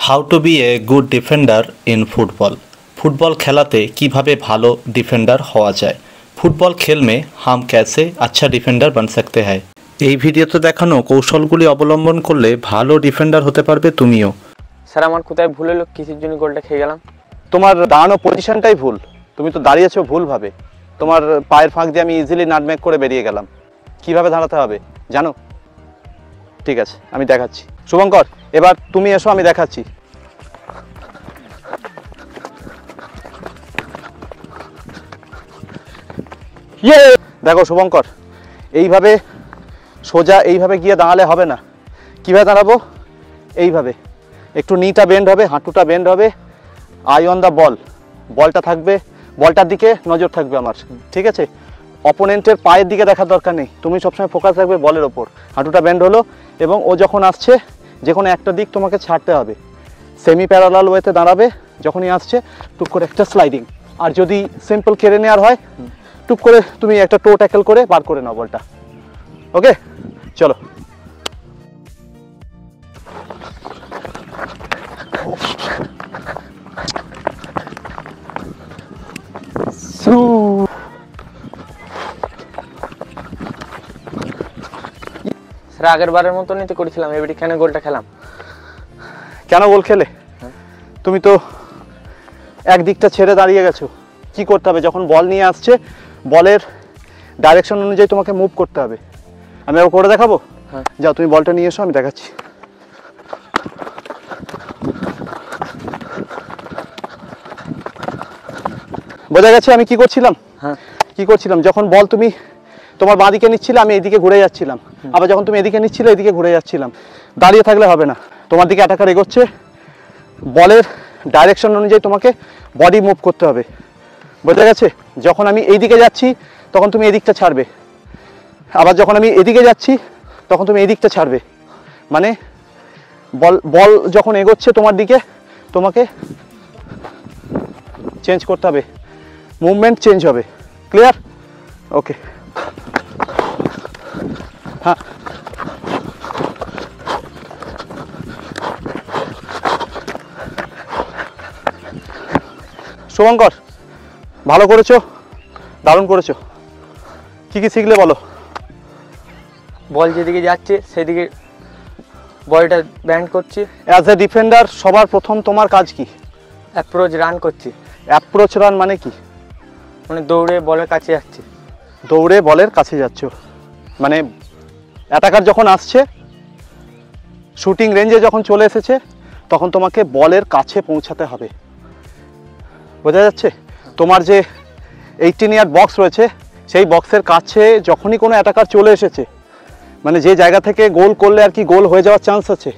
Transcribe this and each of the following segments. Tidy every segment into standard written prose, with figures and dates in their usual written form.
How to be a good defender in football. Football খেলাতে কিভাবে ভালো ডিফেন্ডার হওয়া যায়। ফুটবল খেল মে হাম ক্যাসে আচ্ছা ডিফেন্ডার বান সকতে হ্যায়। এই ভিডিওতে দেখানো কৌশলগুলি অবলম্বন করলে ভালো ডিফেন্ডার হতে পারবে তুমিও। স্যার আমার কোথায় ভুল হলো, কিসের জন্য গোলটা খেয়ে গেলাম? তোমার দাঁড়ানো পজিশনটাই ভুল, তুমি তো দাঁড়িয়েছো ভুলভাবে। তোমার পায়ের ফাঁক দিয়ে আমি ইজিলি নাটমেক করে বেরিয়ে গেলাম। কিভাবে দাঁড়াতে হবে জানো? ঠিক আছে, আমি দেখাচ্ছি। শুভঙ্কর, এবার তুমি এসো, আমি দেখাচ্ছি। দেখো শুভঙ্কর, এইভাবে সোজা এইভাবে গিয়ে দাঁড়ালে হবে না। কিভাবে দাঁড়াবো? এইভাবে একটু নিটা বেন্ড হবে, হাঁটুটা বেন্ড হবে, আই অন দ্য বল, বলটা থাকবে, বলটার দিকে নজর থাকবে আমার, ঠিক আছে? অপোনেন্টের পায়ের দিকে দেখার দরকার নেই, তুমি সবসময় ফোকাস রাখবে বলের ওপর। হাঁটুটা বেন্ড হলো এবং ও যখন আসছে যে কোনো একটা দিক তোমাকে ছাড়তে হবে। সেমি প্যারালাল ওয়েতে দাঁড়াবে, যখনই আসছে টুক করে একটা স্লাইডিং। আর যদি সিম্পল কেড়ে নেওয়ার হয়, টুক করে তুমি একটা টো ট্যাকল করে বার করে নাও বলটা। ওকে, চলো। স্যার আগের বারের মতনই তো করেছিলাম, এবারে কেন গোলটা খেলাম? কেন গোল খেলে? তুমি তো এক দিকটা ছেড়ে দাঁড়িয়ে গেছো। কি করতে হবে? যখন বল নিয়ে আসছে, বলের ডাইরেকশন অনুযায়ী তোমাকে মুভ করতে হবে। আমি আবার করে দেখাবো? হ্যাঁ। যাও, তুমি বলটা নিয়ে এসো, আমি দেখাচ্ছি। বোঝা গেছে আমি কি করছিলাম? হ্যাঁ। কি করছিলাম? যখন বল তুমি তোমার বাঁ দিকে নিচ্ছিলে, আমি এদিকে ঘুরে যাচ্ছিলাম। আবার যখন তুমি এদিকে নিচ্ছিলে, এদিকে ঘুরে যাচ্ছিলাম। দাঁড়িয়ে থাকলে হবে না, তোমার দিকে অ্যাটাকার এগোচ্ছে, বলের ডাইরেকশন অনুযায়ী তোমাকে বডি মুভ করতে হবে। বোঝা গেছে? যখন আমি এই দিকে যাচ্ছি, তখন তুমি এদিকটা ছাড়বে। আবার যখন আমি এদিকে যাচ্ছি, তখন তুমি এদিকটা ছাড়বে। মানে বল যখন এগোচ্ছে তোমার দিকে, তোমাকে চেঞ্জ করতে হবে, মুভমেন্ট চেঞ্জ হবে। ক্লিয়ার? ওকে। হ্যাঁ, শুভঙ্কর ভালো করেছো, দারুণ করেছো। কি কি শিখলে বলো? বল যেদিকে যাচ্ছে সেদিকে বলটা ব্যান্ড করছি। অ্যাজ এ ডিফেন্ডার সবার প্রথম তোমার কাজ কি? অ্যাপ্রোচ রান করছি। অ্যাপ্রোচ রান মানে কি? মানে দৌড়ে বলের কাছে যাচ্ছি। দৌড়ে বলের কাছে যাচ্ছ, মানে অ্যাটাকার যখন আসছে, শুটিং রেঞ্জে যখন চলে এসেছে, তখন তোমাকে বলের কাছে পৌঁছাতে হবে। বোঝা যাচ্ছে? তোমার যে 18 ইয়ার বক্স রয়েছে, সেই বক্সের কাছে যখনই কোনো অ্যাটাকার চলে এসেছে, মানে যে জায়গা থেকে গোল করলে আর কি গোল হয়ে যাওয়ার চান্স আছে,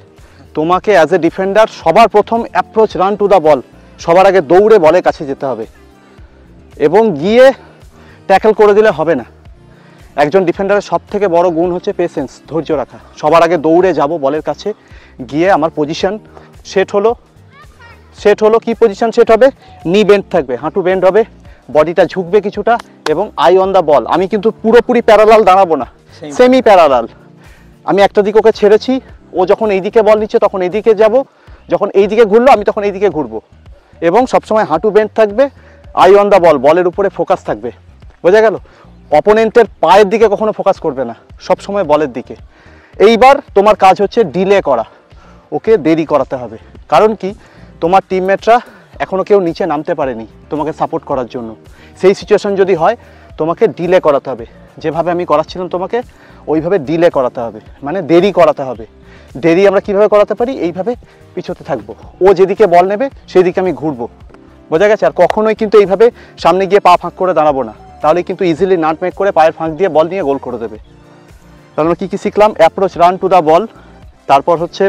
তোমাকে অ্যাজ এ ডিফেন্ডার সবার প্রথম approach run to the ball, সবার আগে দৌড়ে বলের কাছে যেতে হবে এবং গিয়ে ট্যাকল করে দিলে হবে না। একজন ডিফেন্ডারের সব থেকে বড় গুণ হচ্ছে পেশেন্স, ধৈর্য রাখা। সবার আগে দৌড়ে যাব বলের কাছে, গিয়ে আমার পজিশন সেট হলো কি পজিশন সেট হবে? নি বেন্ড থাকবে, হাঁটু বেন্ড হবে, বডিটা ঝুঁকবে কিছুটা এবং আই অন দ্য বল। আমি কিন্তু পুরোপুরি প্যারালাল দাঁড়াবো না, সেমি প্যারালাল। আমি একটা দিক ওকে ছেড়েছি, ও যখন এইদিকে বল নিচ্ছে তখন এইদিকে যাব, যখন এইদিকে ঘুরলো আমি তখন এইদিকে ঘুরবো এবং সবসময় হাঁটু বেন্ড থাকবে, আই অন দ্য বল, বলের উপরে ফোকাস থাকবে। বোঝা গেল? অপোনেন্টের পায়ের দিকে কখনো ফোকাস করবে না, সবসময় বলের দিকে। এইবার তোমার কাজ হচ্ছে ডিলে করা, ওকে দেরি করাতে হবে। কারণ কি? তোমার টিমমেটরা এখনও কেউ নিচে নামতে পারেনি তোমাকে সাপোর্ট করার জন্য। সেই সিচুয়েশন যদি হয়, তোমাকে ডিলে করাতে হবে। যেভাবে আমি করাচ্ছিলাম তোমাকে, ওইভাবে ডিলে করাতে হবে, মানে দেরি করাতে হবে। দেরি আমরা কিভাবে করাতে পারি? এইভাবে পিছোতে থাকবো, ও যেদিকে বল নেবে সেই দিকে আমি ঘুরবো। বোঝা গেছে? আর কখনোই কিন্তু এইভাবে সামনে গিয়ে পা ফাঁক করে দাঁড়াবো না, তাহলে কিন্তু ইজিলি নাটমেক করে পায়ের ফাঁক দিয়ে বল নিয়ে গোল করে দেবে। তাহলে আমরা কী কী শিখলাম? Approach run to the ball, তারপর হচ্ছে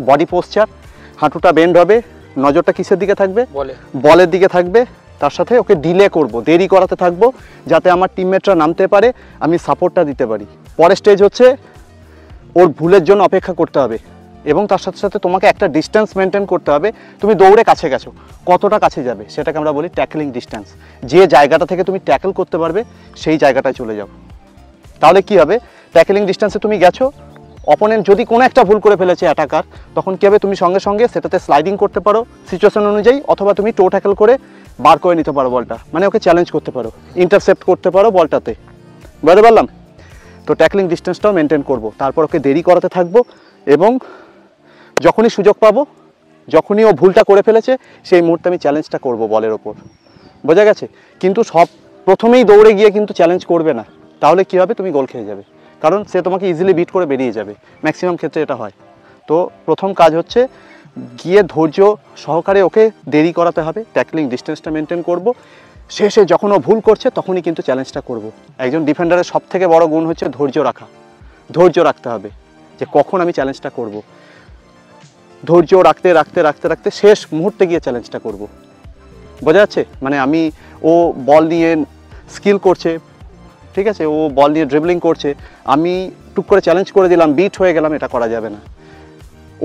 বডি পোস্চার, হাঁটুটা বেন্ড হবে, নজরটা কিসের দিকে থাকবে? বলের দিকে থাকবে। তার সাথে ওকে ডিলে করব, দেরি করাতে থাকবো, যাতে আমার টিমমেটরা নামতে পারে, আমি সাপোর্টটা দিতে পারি। পরের স্টেজ হচ্ছে ওর ভুলের জন্য অপেক্ষা করতে হবে এবং তার সাথে সাথে তোমাকে একটা ডিস্টেন্স মেনটেন করতে হবে। তুমি দৌড়ে কাছে গেছো, কতটা কাছে যাবে সেটাকে আমরা বলি ট্যাকলিং ডিস্টেন্স। যে জায়গাটা থেকে তুমি ট্যাকল করতে পারবে সেই জায়গাটায় চলে যাও। তাহলে কি হবে? ট্যাকলিং ডিস্টেন্সে তুমি গেছো, ও অপোনেন্ট যদি কোনো একটা ভুল করে ফেলেছে অ্যাটাকার, তখন কী হবে, তুমি সঙ্গে সঙ্গে সেটাতে স্লাইডিং করতে পারো সিচুয়েশন অনুযায়ী, অথবা তুমি টো ট্যাকল করে বার করে নিতে পারো বলটা, মানে ওকে চ্যালেঞ্জ করতে পারো, ইন্টারসেপ্ট করতে পারো বলটাতে। বুঝতে পারলাম? তো ট্যাকলিং ডিস্টেন্সটাও মেনটেন করব, তারপর ওকে দেরি করাতে থাকবো, এবং যখনই সুযোগ পাবো, যখনই ও ভুলটা করে ফেলেছে সেই মুহূর্তে আমি চ্যালেঞ্জটা করব বলের ওপর। বোঝা গেছে? কিন্তু সব প্রথমেই দৌড়ে গিয়ে কিন্তু চ্যালেঞ্জ করবে না, তাহলে কী হবে, তুমি গোল খেয়ে যাবে, কারণ সে তোমাকে ইজিলি বিট করে বেরিয়ে যাবে, ম্যাক্সিমাম ক্ষেত্রে এটা হয়। তো প্রথম কাজ হচ্ছে গিয়ে ধৈর্য সহকারে ওকে দেরি করাতে হবে, ট্যাকলিং ডিস্টেন্সটা মেনটেন করব, শেষে যখন ও ভুল করছে তখনই কিন্তু চ্যালেঞ্জটা করব। একজন ডিফেন্ডারের সবথেকে বড় গুণ হচ্ছে ধৈর্য রাখা, ধৈর্য রাখতে হবে যে কখন আমি চ্যালেঞ্জটা করব, ধৈর্য রাখতে রাখতে রাখতে রাখতে শেষ মুহূর্তে গিয়ে চ্যালেঞ্জটা করব। বোঝা যাচ্ছে? মানে আমি ও বল নিয়ে স্কিল করছে, ঠিক আছে, ও বল নিয়ে ড্রিবলিং করছে, আমি টুক করে চ্যালেঞ্জ করে দিলাম, বিট হয়ে গেলাম, এটা করা যাবে না।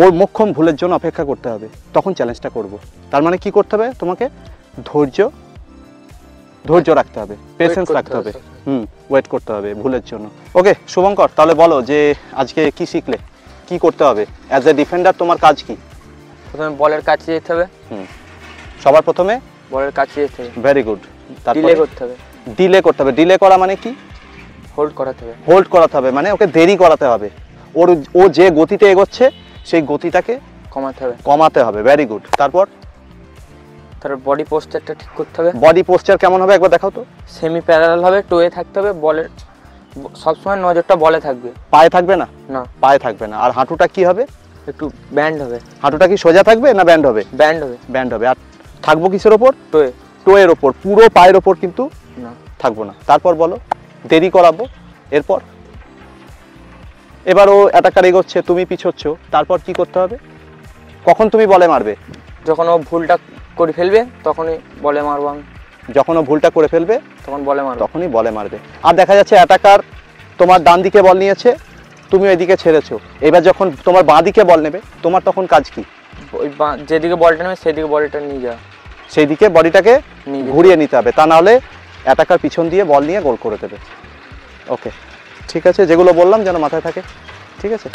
ওর মোক্ষম ভুলের জন্য অপেক্ষা করতে হবে, তখন চ্যালেঞ্জটা করব। তার মানে কি করতে হবে, তোমাকে ধৈর্য রাখতে হবে, পেশেন্স রাখতে হবে, ওয়েট করতে হবে ভুলের জন্য। ওকে শুভঙ্কর, তাহলে বলো যে আজকে কি শিখলে, কি করতে হবে অ্যাজ এ ডিফেন্ডার, তোমার কাজ কি? প্রথমে বলের কাছে যেতে হবে। সবার প্রথমে বলের কাছে যেতে হবে। Very good. ডিলে করতে হবে। ডিলে করতে হবে। ডিলে করা মানে কি? হোল্ড করাতে হবে। হোল্ড করাতে হবে মানে ওকে দেরি করাতে হবে, ও যে গতিতে এগোচ্ছে সেই গতিটাকে কমাতে হবে। Very good. তারপর বডি পোস্টারটা ঠিক করতে হবে। বডি পোস্টার কেমন হবে একবার দেখাও তো। সেমি প্যারালাল হবে, টোয়ে থাকতে হবে, বলের সবসময় নজরটা বলে থাকবে, পায়ে থাকবে না। না পায়ে থাকবে না। আর হাঁটুটা কি হবে? একটু ব্যান্ড হবে। হাঁটুটা কি সোজা থাকবে না ব্যান্ড হবে? ব্যান্ড হবে। ব্যান্ড হবে। আর থাকবো কিসের ওপর? টোয়ে। টোয়ের ওপর, পুরো পায়ের ওপর কিন্তু না থাকবো না। তারপর বলো, দেরি করাবো, এরপর এবার ও অ্যাটাকার এগোচ্ছে, তুমি পিছোচ্ছ, তারপর কি করতে হবে? কখন তুমি বলে মারবে? যখন ও ভুলটা করে ফেলবে তখনই বলে মারবো আমি। যখন ও ভুলটা করে ফেলবে তখন বলে মারবো, তখনই বলে মারবে। আর দেখা যাচ্ছে অ্যাটাকার তোমার ডান দিকে বল নিয়েছে, তুমি ওইদিকে ছেড়েছো, এবার যখন তোমার বাঁ দিকে বল নেবে, তোমার তখন কাজ কি? ওই যেদিকে বলটা নেবে সেদিকে বলটা নিয়ে যাওয়া, সেই দিকে বডিটাকে ঘুরিয়ে নিতে হবে, তা নাহলে অ্যাটাকার পিছন দিয়ে বল নিয়ে গোল করে দেবে। ওকে ঠিক আছে, যেগুলো বললাম যেন মাথায় থাকে, ঠিক আছে।